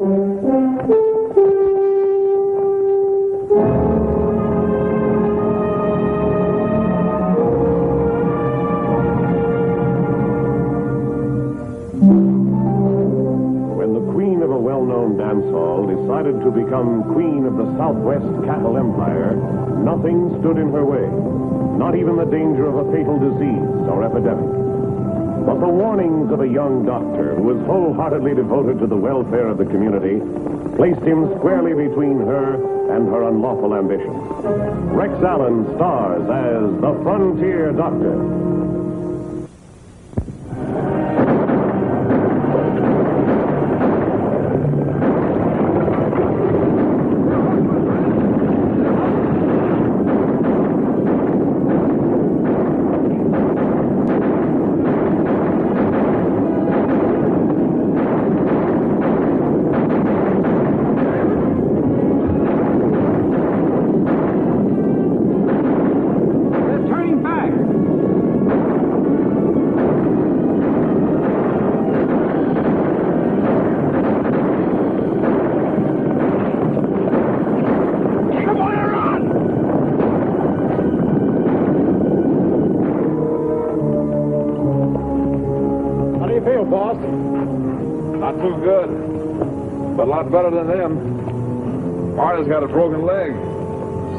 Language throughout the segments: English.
Decided to become queen of the Southwest Cattle Empire, nothing stood in her way, not even the danger of a fatal disease or epidemic. But the warnings of a young doctor who was wholeheartedly devoted to the welfare of the community placed him squarely between her and her unlawful ambition. Rex Allen stars as the Frontier Doctor. Boss? Not too good, but a lot better than them. Marty's got a broken leg.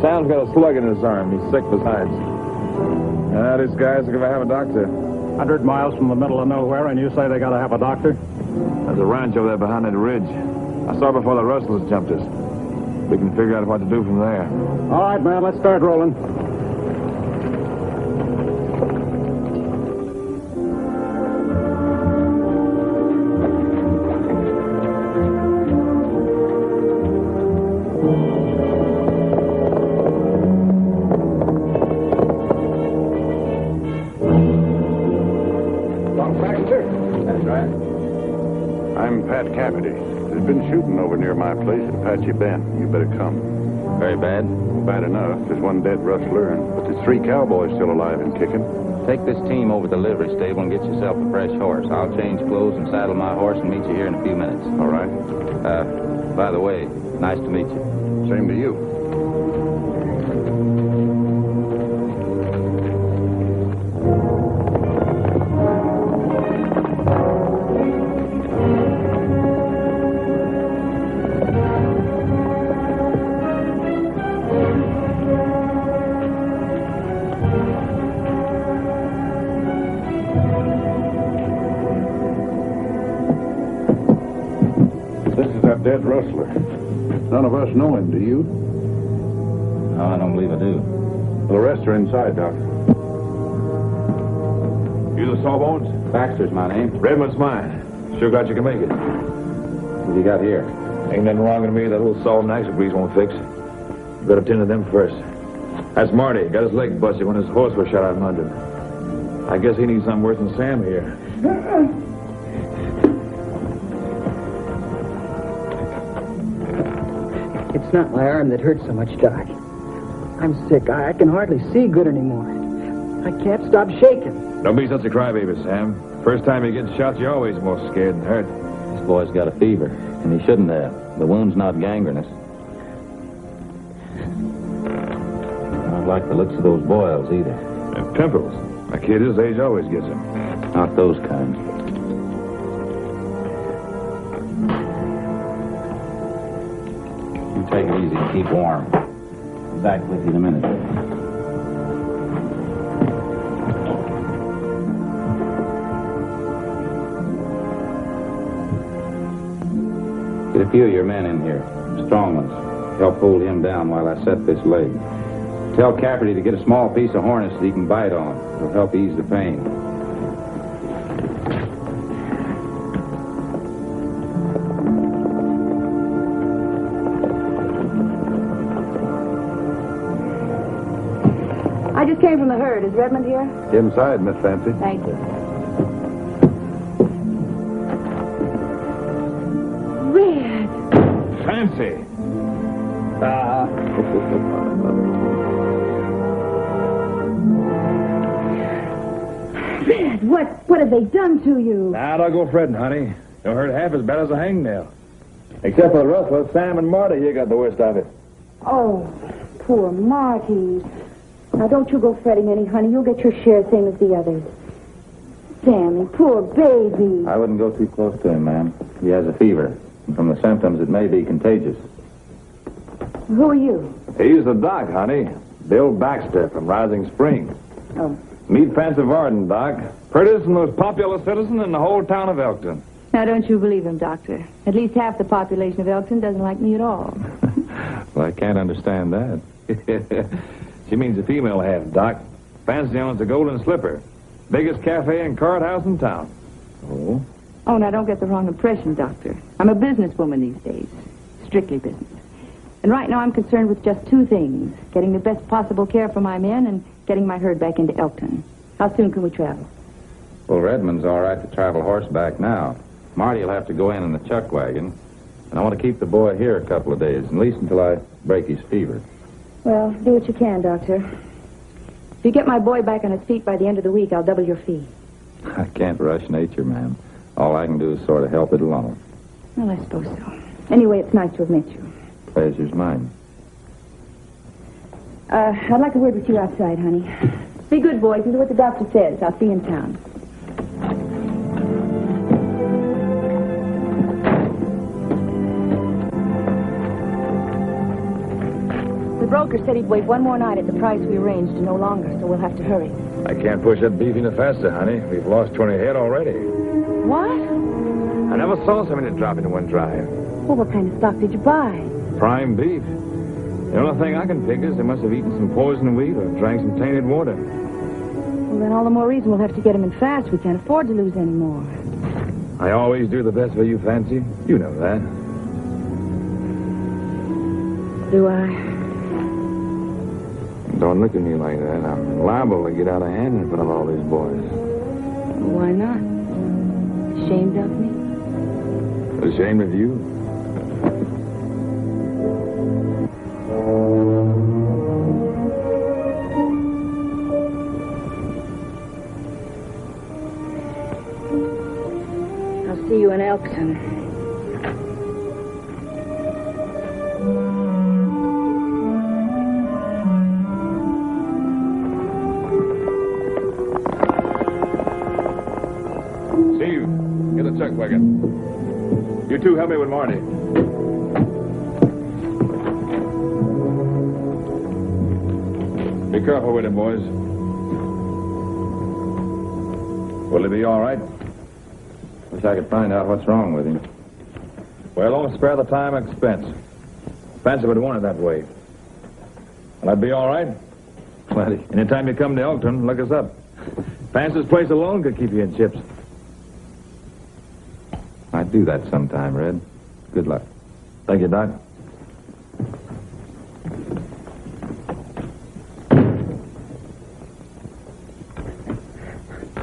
Sam's got a slug in his arm. He's sick besides. These guys are going to have a doctor. 100 miles from the middle of nowhere, and you say they got to have a doctor? There's a ranch over there behind that ridge. I saw before the rustlers jumped us. We can figure out what to do from there. All right, man, let's start rolling. There's been shooting over near my place at Apache Bend. You better come. Very bad? Bad enough. There's one dead rustler, but there's 3 cowboys still alive and kicking. Take this team over to the livery stable and get yourself a fresh horse. I'll change clothes and saddle my horse and meet you here in a few minutes. All right. By the way, nice to meet you. Same to you. Dead rustler. None of us know him, do you? No, I don't believe I do. The rest are inside, Doctor. You the Sawbones? Baxter's my name. Redmond's mine. Sure glad you can make it. What you got here? Ain't nothing wrong with me that little salt and axle grease won't fix. You better tend to them first. That's Marty. Got his leg busted when his horse was shot out in London. I guess he needs something worse than Sam here. It's not my arm that hurts so much, Doc. I'm sick. I can hardly see good anymore. I can't stop shaking. Don't be such a crybaby, Sam. First time you get shot, you're always more scared than hurt. This boy's got a fever, and he shouldn't have. The wound's not gangrenous. I don't like the looks of those boils, either. And pimples. A kid his age always gets them. Not those kinds. You take it easy and keep warm. I'll be back with you in a minute. Get a few of your men in here, strong ones. Help hold him down while I set this leg. Tell Cafferty to get a small piece of harness that he can bite on. It'll help ease the pain. I just came from the herd. Is Redmond here? Inside, Miss Fancy. Thank you. Red! Fancy! Red, what have they done to you? Now, don't go fretting, honey. Don't hurt half as bad as a hangnail. Except for the rest of us, Sam and Marty here got the worst of it. Oh, poor Marty. Now, don't you go fretting any, honey. You'll get your share, same as the others. Sammy, poor baby. I wouldn't go too close to him, ma'am. He has a fever. And from the symptoms, it may be contagious. Who are you? He's the doc, honey. Bill Baxter from Rising Spring. Oh. Meet Fancy Varden, Doc. Prettiest and most popular citizen in the whole town of Elkton. Now, don't you believe him, Doctor. At least half the population of Elkton doesn't like me at all. Well, I can't understand that. She means the female half, Doc. Fancy owns the Golden Slipper. Biggest cafe and card house in town. Oh? Oh, now, don't get the wrong impression, Doctor. I'm a businesswoman these days. Strictly business. And right now I'm concerned with just two things. Getting the best possible care for my men and getting my herd back into Elkton. How soon can we travel? Well, Redmond's all right to travel horseback now. Marty will have to go in the chuck wagon. And I want to keep the boy here a couple of days, at least until I break his fever. Well, do what you can, Doctor. If you get my boy back on his feet by the end of the week, I'll double your fee. I can't rush nature, ma'am. All I can do is sort of help it along. Well, I suppose so. Anyway, it's nice to have met you. Pleasure's mine. I'd like a word with you outside, honey. Be good, boys, and do what the doctor says. I'll see you in town. The broker said he'd wait one more night at the price we arranged and no longer, so we'll have to hurry. I can't push that beef any faster, honey. We've lost 20 head already. What? I never saw so many drop into one drive. Well, what kind of stock did you buy? Prime beef. The only thing I can figure is they must have eaten some poison wheat or drank some tainted water. Well, then all the more reason we'll have to get him in fast. We can't afford to lose any more. I always do the best for you, Fancy. You know that. Do I? Don't look at me like that. I'm liable to get out of hand in front of all these boys. Why not? Ashamed of me? Ashamed of you? I'll see you in Elkton. Steve, get a chuck wagon. You two help me with Marty. Be careful with him, boys. Will he be all right? Wish I could find out what's wrong with him. Well, don't spare the time and expense. Fancy would want it that way. Will that be all right? Plenty. Anytime you come to Elkton, look us up. Fancy's place alone could keep you in chips. I'd do that sometime, Red. Good luck. Thank you, Doc.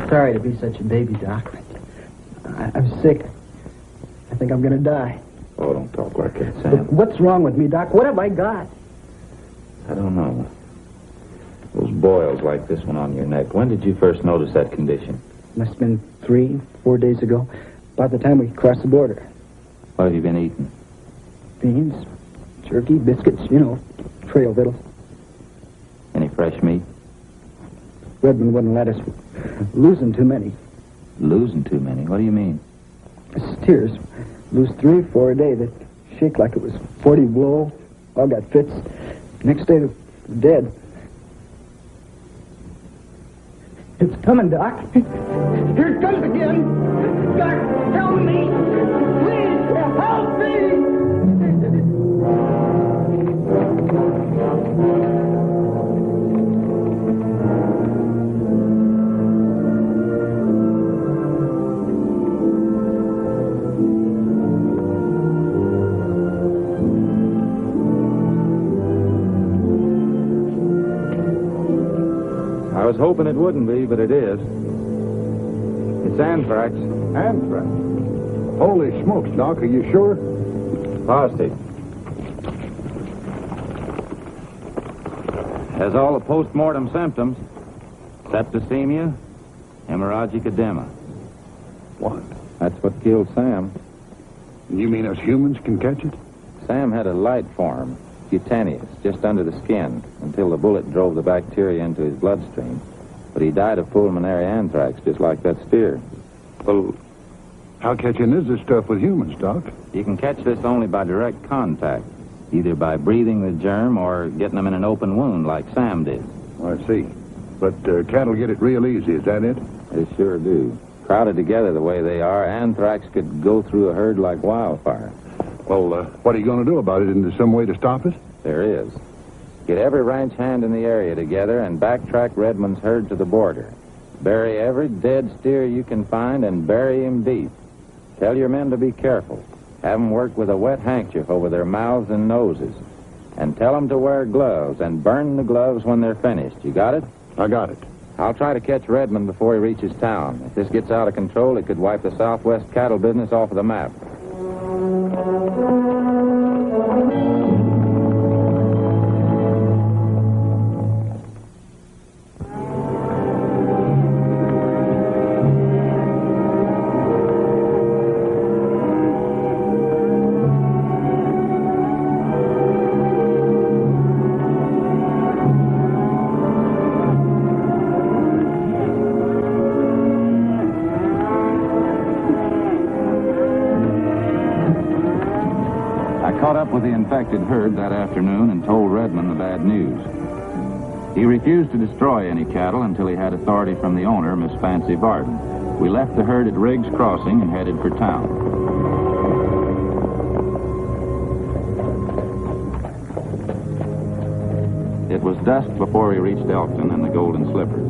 Sorry to be such a baby, Doc. I'm sick. I think I'm going to die. Oh, don't talk like that, Sam. What's wrong with me, Doc? What have I got? I don't know. Those boils like this one on your neck. When did you first notice that condition? Must have been 3-4 days ago. About the time we crossed the border. What have you been eating? Beans, jerky, biscuits, you know, trail victuals. Any fresh meat? Redmond wouldn't let us. Losing too many. Losing too many? What do you mean? Steers. Lose 3-4 a day. They shake like it was 40 below. All got fits. Next day, they're dead. It's coming, Doc. Here it comes again. Doc, help me. Please, help me. I was hoping it wouldn't be, but it is. It's anthrax. Anthrax? Holy smokes, Doc, are you sure? Positive. Has all the post-mortem symptoms. Septicemia, hemorrhagic edema. What? That's what killed Sam. You mean us humans can catch it? Sam had a light form, cutaneous, just under the skin, until the bullet drove the bacteria into his bloodstream. But he died of pulmonary anthrax, just like that steer. Well, how catching is this stuff with humans, Doc? You can catch this only by direct contact, either by breathing the germ or getting them in an open wound like Sam did. Oh, I see. But cattle get it real easy, is that it? They sure do. Crowded together the way they are, anthrax could go through a herd like wildfire. Well, what are you going to do about it? Is there some way to stop it? There is. Get every ranch hand in the area together and backtrack Redmond's herd to the border. Bury every dead steer you can find and bury him deep. Tell your men to be careful. Have them work with a wet handkerchief over their mouths and noses. And tell them to wear gloves and burn the gloves when they're finished. You got it? I got it. I'll try to catch Redmond before he reaches town. If this gets out of control, it could wipe the Southwest cattle business off of the map. Caught up with the infected herd that afternoon and told Redmond the bad news. He refused to destroy any cattle until he had authority from the owner, Miss Fancy Varden. We left the herd at Riggs Crossing and headed for town. It was dusk before we reached Elkton and the Golden Slipper.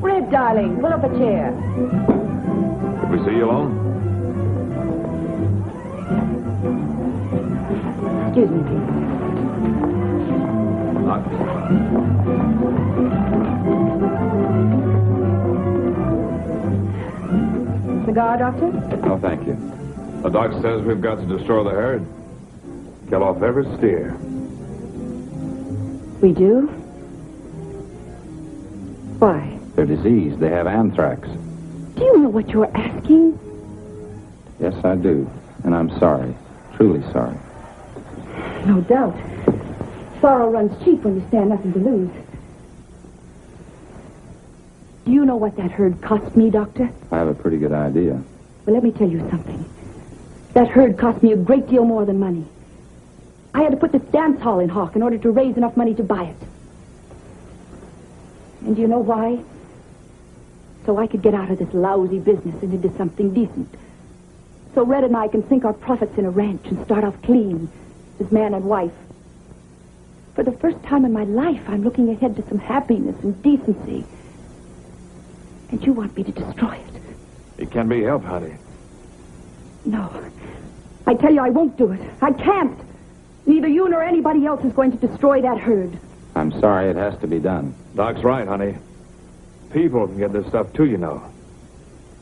Red, darling, pull up a chair. Did we see you alone? Excuse me, please. Cigar, Doctor? No, thank you. The doc says we've got to destroy the herd. Kill off every steer. We do? Why? They're diseased. They have anthrax. Do you know what you're asking? Yes, I do. And I'm sorry. Truly sorry. No doubt. Sorrow runs cheap when you stand nothing to lose. Do you know what that herd cost me, Doctor? I have a pretty good idea. Well, let me tell you something. That herd cost me a great deal more than money. I had to put this dance hall in hock in order to raise enough money to buy it. And do you know why? So I could get out of this lousy business and into something decent. So Red and I can sink our profits in a ranch and start off clean as man and wife. For the first time in my life, I'm looking ahead to some happiness and decency. And you want me to destroy it. It can be helped, honey. No. I tell you, I won't do it. I can't. Neither you nor anybody else is going to destroy that herd. I'm sorry, it has to be done. Doc's right, honey. People can get this stuff too, you know.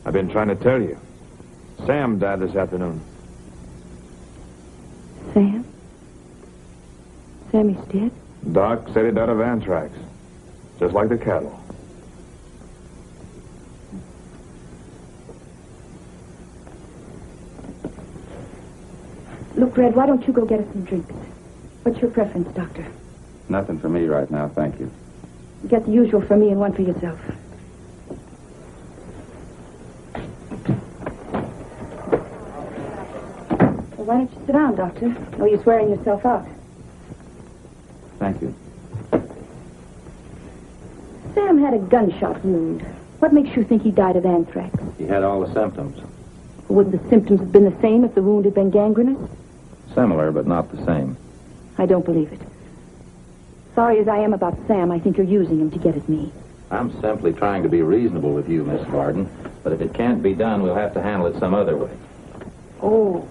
I've been trying to tell you. Sam died this afternoon. Sam? Sammy's dead? Doc said he died of anthrax. Just like the cattle. Look, Red, why don't you go get us some drinks? What's your preference, Doctor? Nothing for me right now, thank you. Get the usual for me and one for yourself. Well, why don't you sit down, Doctor? No use wearing yourself out. Thank you. Sam had a gunshot wound. What makes you think he died of anthrax? He had all the symptoms. Wouldn't the symptoms have been the same if the wound had been gangrenous? Similar, but not the same. I don't believe it. Sorry as I am about Sam, I think you're using him to get at me. I'm simply trying to be reasonable with you, Miss Varden. But if it can't be done, we'll have to handle it some other way. Oh.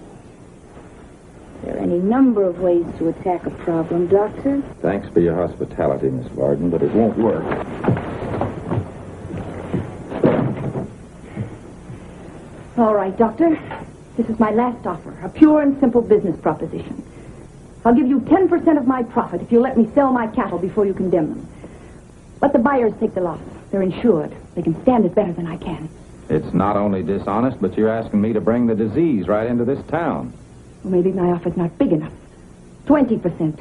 There are any number of ways to attack a problem, Doctor. Thanks for your hospitality, Miss Varden, but it won't work. All right, Doctor. This is my last offer, a pure and simple business proposition. I'll give you 10% of my profit if you let me sell my cattle before you condemn them. Let the buyers take the loss. They're insured. They can stand it better than I can. It's not only dishonest, but you're asking me to bring the disease right into this town. Well, maybe my offer's not big enough. 20%.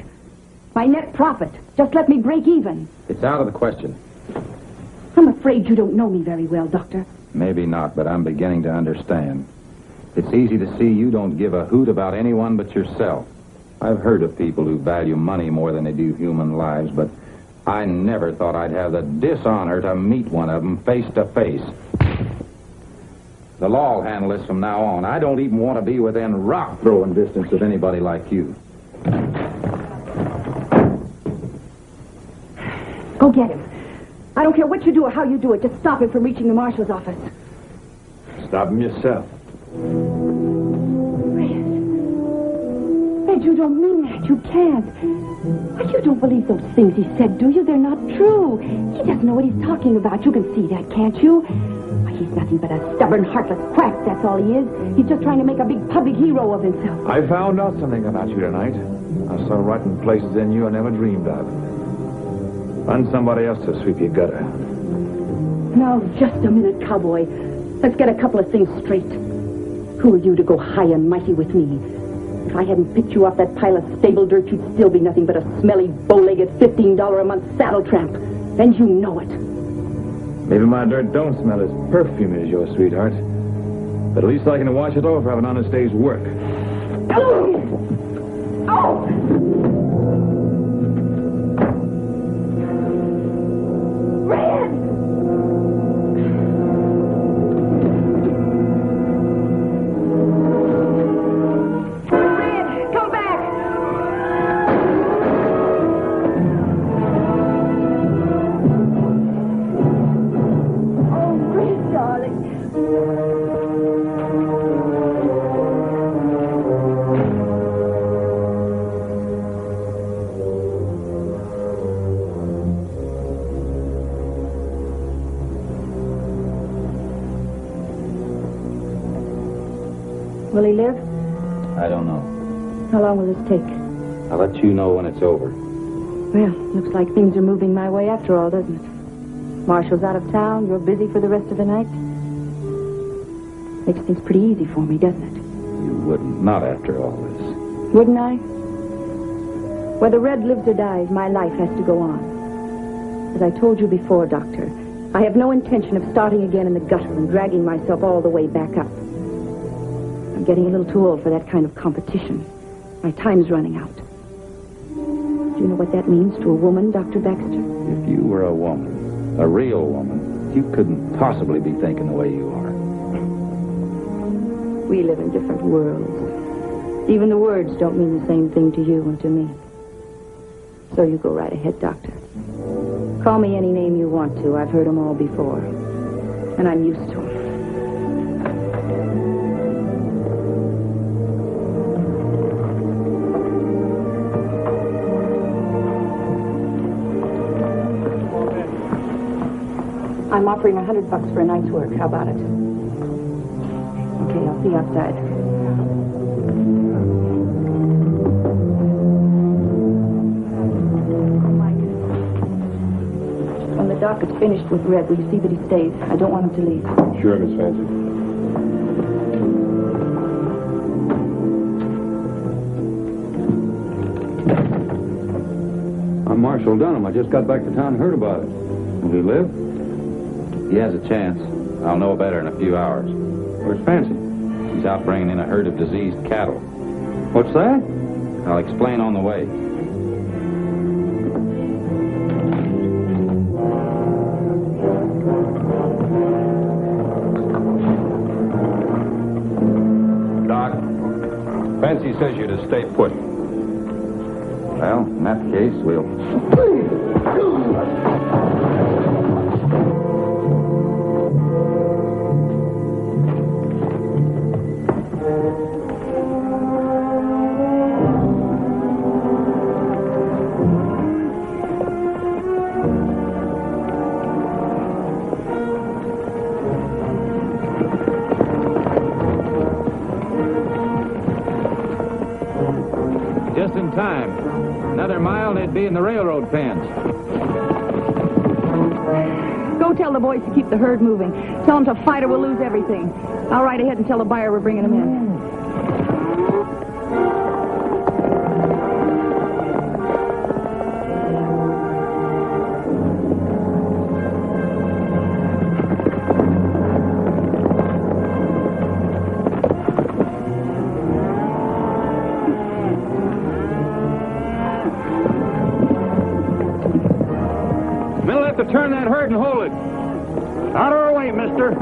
My net profit. Just let me break even. It's out of the question. I'm afraid you don't know me very well, Doctor. Maybe not, but I'm beginning to understand. It's easy to see you don't give a hoot about anyone but yourself. I've heard of people who value money more than they do human lives, but I never thought I'd have the dishonor to meet one of them face to face. The law will handle this from now on. I don't even want to be within rock-throwing distance of anybody like you. Go get him. I don't care what you do or how you do it. Just stop him from reaching the marshal's office. Stop him yourself. Red, you don't mean that. You can't. But you don't believe those things he said, do you? They're not true. He doesn't know what he's talking about. You can see that, can't you? Why, he's nothing but a stubborn, heartless quack, that's all he is. He's just trying to make a big public hero of himself. I found out something about you tonight. I saw rotten places in you I never dreamed of. Find somebody else to sweep your gutter. Now, just a minute, cowboy. Let's get a couple of things straight. Who are you to go high and mighty with me? If I hadn't picked you off that pile of stable dirt, you'd still be nothing but a smelly, bow-legged, $15 a month saddle tramp. And you know it. Maybe my dirt don't smell as perfume as your sweetheart. But at least I can wash it off for having an honest day's work. Oh! Will he live? I don't know. How long will this take? I'll let you know when it's over. Well, looks like things are moving my way after all, doesn't it? Marshall's out of town. You're busy for the rest of the night. Makes things pretty easy for me, doesn't it? You wouldn't. Not after all this. Wouldn't I? Whether Red lives or dies, my life has to go on. As I told you before, Doctor, I have no intention of starting again in the gutter and dragging myself all the way back up. I'm getting a little too old for that kind of competition. My time's running out. Do you know what that means to a woman, Dr. Baxter? If you were a woman, a real woman, you couldn't possibly be thinking the way you are. We live in different worlds. Even the words don't mean the same thing to you and to me. So you go right ahead, Doctor. Call me any name you want to. I've heard them all before. And I'm used to them. I'm offering $100 for a night's work. How about it? Okay, I'll see you outside. Mike, when the doc is finished with Red, will you see that he stays? I don't want him to leave. Sure, Miss Fancy. I'm Marshal Dunham. I just got back to town and heard about it. Will he live? He has a chance. I'll know better in a few hours. Where's Fancy? He's out bringing in a herd of diseased cattle. What's that? I'll explain on the way. Doc, Fancy says you to stay put. Well, in that case, we'll... Another mile and they'd be in the railroad pens. Go tell the boys to keep the herd moving. Tell them to fight or we'll lose everything. I'll ride ahead and tell the buyer we're bringing them in. We'll have to turn that herd and hold it. Out of our way, mister.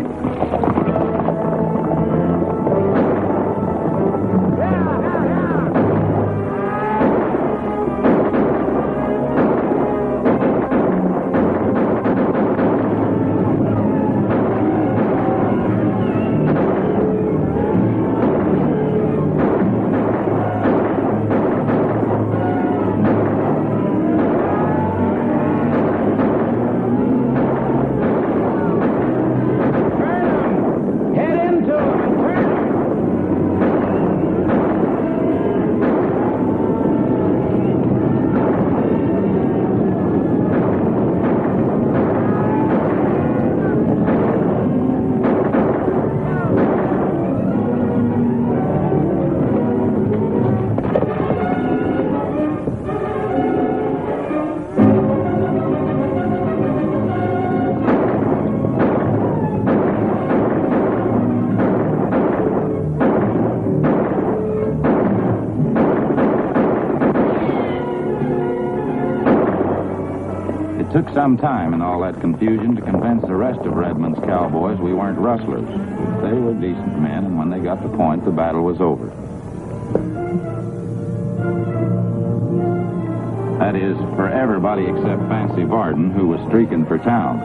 It took some time in all that confusion to convince the rest of Redmond's cowboys we weren't rustlers. They were decent men, and when they got the point, the battle was over. That is, for everybody except Fancy Varden, who was streaking for town.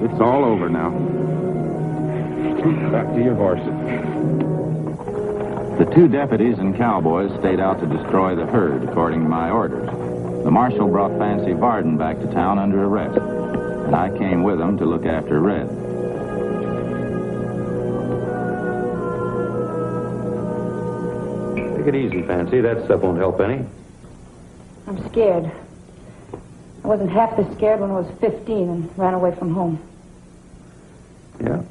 It's all over now. Back to your horse. The two deputies and cowboys stayed out to destroy the herd, according to my orders. The marshal brought Fancy Varden back to town under arrest, and I came with him to look after Red. Take it easy, Fancy. That stuff won't help any. I'm scared. I wasn't half this scared when I was 15 and ran away from home. Yeah.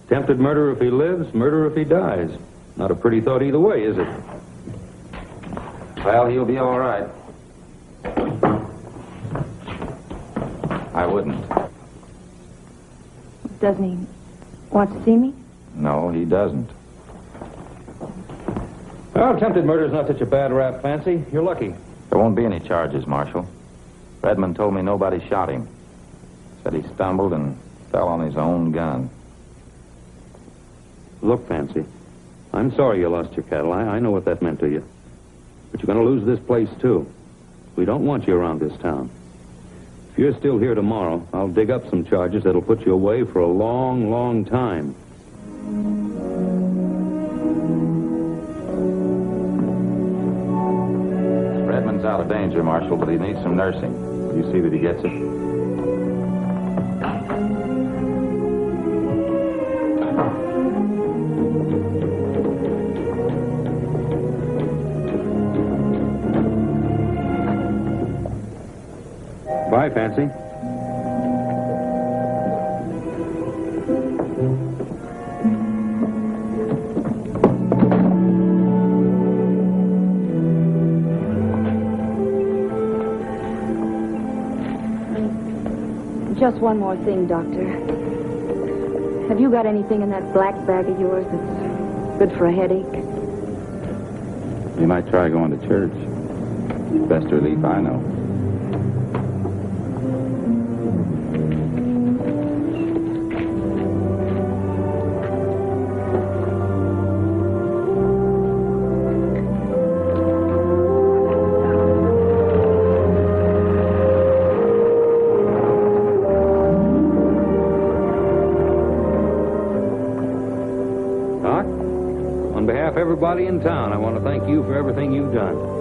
Tempted murder if he lives, murder if he dies. Not a pretty thought either way, is it? Well, he'll be all right. I wouldn't. Doesn't he want to see me? No, he doesn't. Well, attempted murder's not such a bad rap, Fancy. You're lucky. There won't be any charges, Marshal. Redmond told me nobody shot him. Said he stumbled and fell on his own gun. Look, Fancy, I'm sorry you lost your cattle. I know what that meant to you. But you're going to lose this place, too. We don't want you around this town. If you're still here tomorrow, I'll dig up some charges that'll put you away for a long, long time. Redmond's out of danger, Marshal, but he needs some nursing. Will you see that he gets it? Bye, Fancy. Just one more thing, Doctor. Have you got anything in that black bag of yours that's good for a headache? You might try going to church. Best relief I know. everybody in town, I want to thank you for everything you've done.